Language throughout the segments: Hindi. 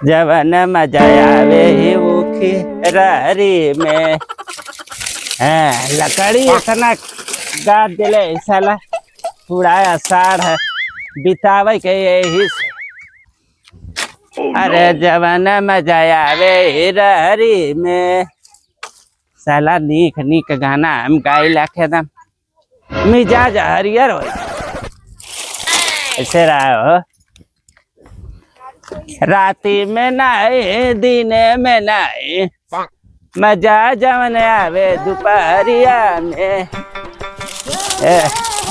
जवन मजा आवे ही उखी रहरी में। लकड़ी इतना गाड़ दिले साला पूरा आषाढ़ है बितावे के यही से। अरे जवन मजा आवे ही रहरी में। साला नीक नीक गाना हम गाई लाखे दम मिजाज हरियर हो ऐसे रहा हो। राती में नाई दिने में नाई मजा जवन आवे दोपहरिया में।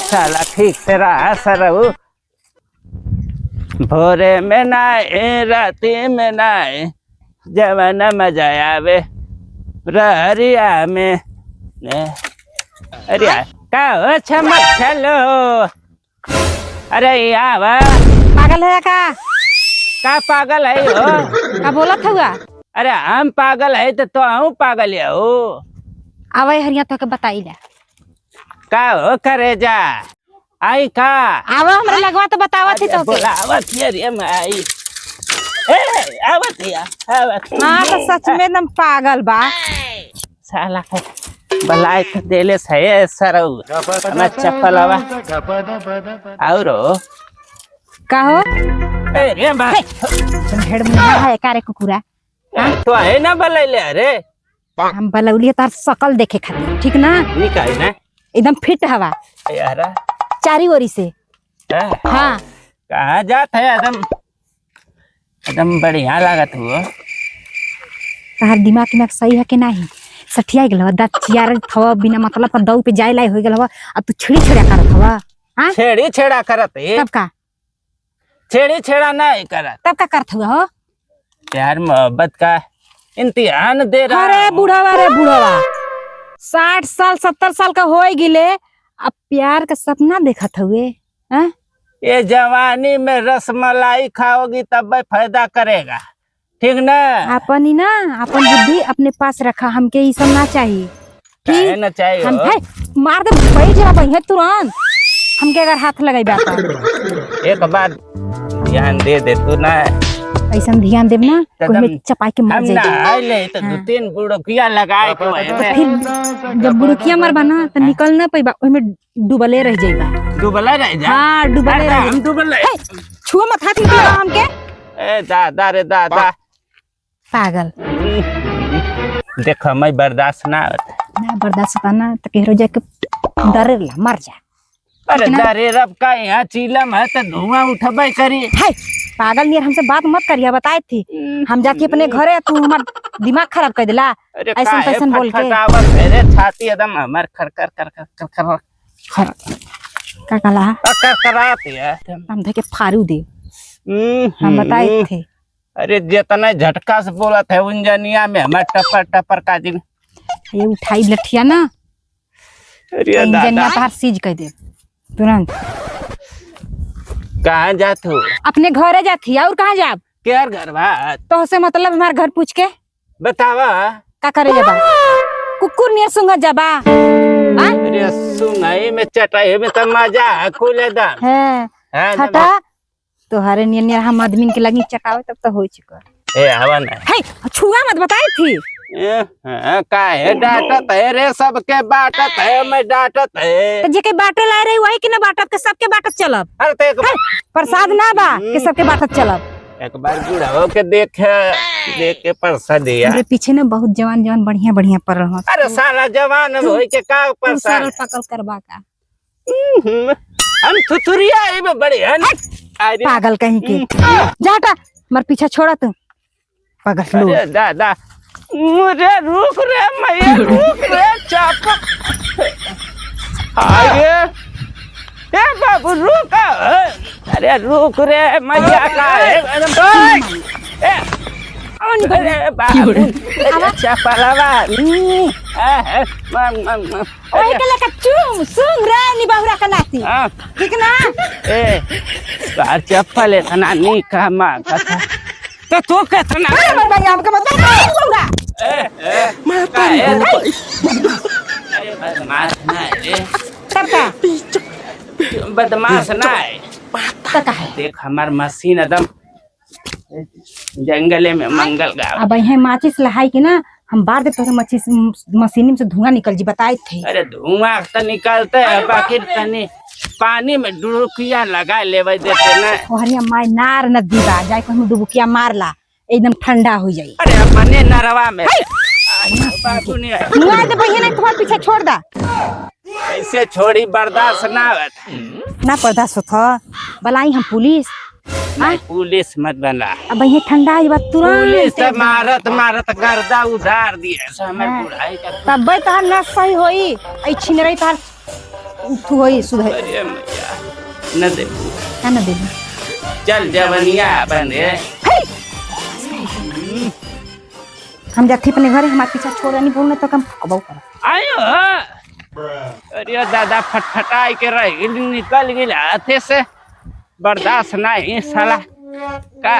साला ठीक से रहा सरऊ भोरे में नाई राती में नाई जवन मजा आवे रहरिया में। अरे का हो चमक चलो। अरे यहाँ पागल है का पागल है हो का बोलत हुआ? अरे हम पागल है तो हम पागल है हो। आवे हरिया तो के बताइले का हो करे जा आई का आवे हमरा लगवा तो बतावत ही तो के बोलावत ये रे माई। आवत या आवत। हां तो सच में एकदम पागल बा साला को बलाई के देले सहे सरऊ मैं चप्पलवा औरो का हो रे भाई तुम हेड में है कारे कुकुरा तो है ना बलैले अरे हम बलौलिए तार शकल देखे खातिर ठीक ना निकाई ना एकदम फिट हवा यार चारी ओरी से। हाँ कहाँ जात है एकदम एकदम बढ़िया लागत हुआ। तार दिमाग में सही है कि नहीं सठिया गेल दांत चियार थवा बिना मतलब पर दऊ पे जाय लाई हो गेल हवा अब तू छेड़ी छेड़ा करत हवा। हां छेड़ी छेड़ा करत है तब का छेड़ी छेड़ा नहीं करत तब का करत हुआ हो प्यार मोहब्बत का इम्तिहान दे रहा। अरे बुढ़ावा रे बुढ़ावा 60 साल 70 साल का हो गिले अब प्यार का सपना देखत हुए। हैं ये जवानी में रसमलाई खाओगी तब फायदा करेगा ठीक ना। अपन ही ना अपन बुद्धि अपने पास रखा हमके ये सब ना चाहिए ठीक ना चाहिए हम भाई मार दे बैठ जा भाई तुरंत हमके अगर हाथ लगाई बात एक बार ध्यान दे तू ना ऐसा ध्यान देब ना कोई में चपाई के मर जाए। हम ना ले तो दो तीन बुड़किया लगाए के फिर जब बुड़किया मरबा ना तो निकल ना पैबा ओइ में डूबले रह जाएगा। डूबला रह जा। हां डूबले रह हम डूबले छुआ मत हाथ निकल हमके। ए दादा रे दादा पागल देखो मैं बर्दाश्त ना बर्दाश्त करना तो केहरो जाके डरे ला मर जा। अरे डरे रब का यहाँ चीलम है तो धुआं उठबे करी। है पागल नियर हमसे बात मत करिया बताए थी हम जाके अपने घरे तू हमार दिमाग खराब कर दिला ऐसा तैसन बोल के। अरे छाती एकदम हमर खरकर कर कर कर कर का कला कर कराती है हम धके फाड़ू दे हम बताए थे। अरे जितना झटका से बोला था उंजनिया में हमारे टपर टपर का दिन ये उठाई लठिया ना अरे इंजनिया तार सीज कर दे तुरंत। कहाँ जात हो? अपने घरे जाती और कहाँ जाब केर घर बात तो से मतलब हमारे घर पूछ के बतावा का करे जाबा कुकुर नियर सुंगा जाबा। अरे सुनाई में चटाई में तो मजा खुले दम है हटा तोहरे नियर हम आदमी के लगी चटावे तब तो हो चुका ए हवा ना है छुआ मत बताई थी का है डांटत है रे सबके बाटत है मैं डांटत है तो जे के बाटे ला रही वही के ना बाटत के सबके बाटत चलब। अरे तो एक प्रसाद ना बा के सबके बाटत चलब। एक बार बूढ़ा हो के देख के प्रसाद दिया। मेरे पीछे ना बहुत जवान जवान बढ़िया बढ़िया पड़ रहा। अरे साला जवान हो के का प्रसाद पकड़ करबा का हम थुथुरिया है में बड़े हैं पागल कहीं के जा हटा मर पीछा छोड़ा तू पागल लोग। अरे दादा मुझे रुक रे मैं रुक रे चाप आगे ए बाबू रुक। अरे रुक रे मैया का है अरे बाबू चपलवा ओए के लका चूम सुंग रे नी बाहुरा का नाती ठीक ना ए कार चप्पल इतना नी का मां का तो तू कितना मर भाई हमके मत बाहुरा मैं बदमाश नहीं तब का बदमाश नहीं देख हमार मशीन एकदम जंगले में मंगल गाँव। अब यहाँ माचिस लहाई के ना हम बार दे तोरे मशीन में से धुआं निकल जी बताए थे। अरे धुआं तो निकलते है बाकी तनी पानी में डुबकिया लगा लेवे देते ना। ओहरिया माय नार नदी बा जाए को हम डुबकिया मारला एकदम ठंडा हो जाई। अरे अपने नरवा में बाबू नहीं है। मुआ दे बहिन नहीं तुम्हारे पीछे छोड़ दा। ऐसे छोड़ी बर्दाश्त ना ना बर्दाश्त होता बलाई हम पुलिस। नहीं पुलिस मत बना। अब ये ठंडा ये बात पुलिस तुरंत तो मारत मारत गर्दा उधार दिए समय बुढ़ाई का। तब तहार ना सही होई आई छिन रही तार तू होई सुधर। अरे मैया न दे का ना दे चल जवनिया बन रे। हम जाते अपने घर हमारे पीछे छोड़ नहीं बोलने तो कम कबो कर आयो। अरे दादा फटफटाई के रह निकल गई हाथे से बर्दाश्त नहीं साला का।